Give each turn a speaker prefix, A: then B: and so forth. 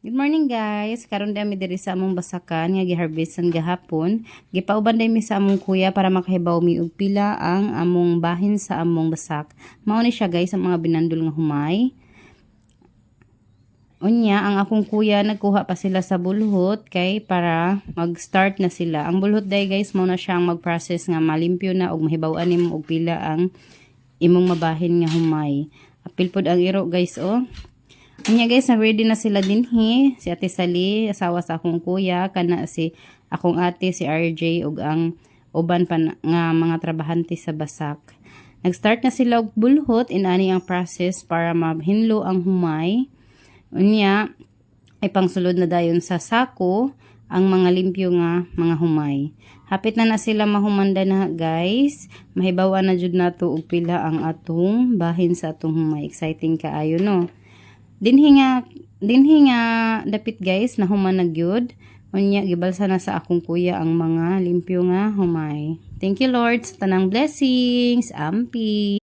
A: Good morning guys. Karon dami diri sa among basakan nga giharvestan gahapon. Gipauban day mi sa among kuya para makahibaw mi og pila ang among bahin sa among basak. Mao ni siya guys ang mga binandol nga humay. Unya ang akong kuya nagkuha pa sila sa bulhot kay para mag-start na sila. Ang bulhot day guys mao na siyang mag-process nga malimpyo na og mahibaw-an nimo og pila ang imong mabahin nga humay. Apil pod ang iro guys oh. Anya guys, ready na sila dinhi. Si Ate Sally, asawa sa akong kuya, kana si akong ate, si RJ, ug ang uban pa nga mga trabahante sa basak. Nag-start na sila og bulhot, inani ang process para mahinlo ang humay. Unya, ay pangsulod na dayon sa sako, ang mga limpyo nga mga humay. Hapit na sila mahumanda na guys. Mahibawan na jud nato og pila ang atong bahin sa atong humay. Exciting kaayo no. Dinhi nga dapit guys na human na gyud. Unya gibalsa na sa akong kuya ang mga limpyo nga humay. Thank you Lord sa tanang blessings. Ampi.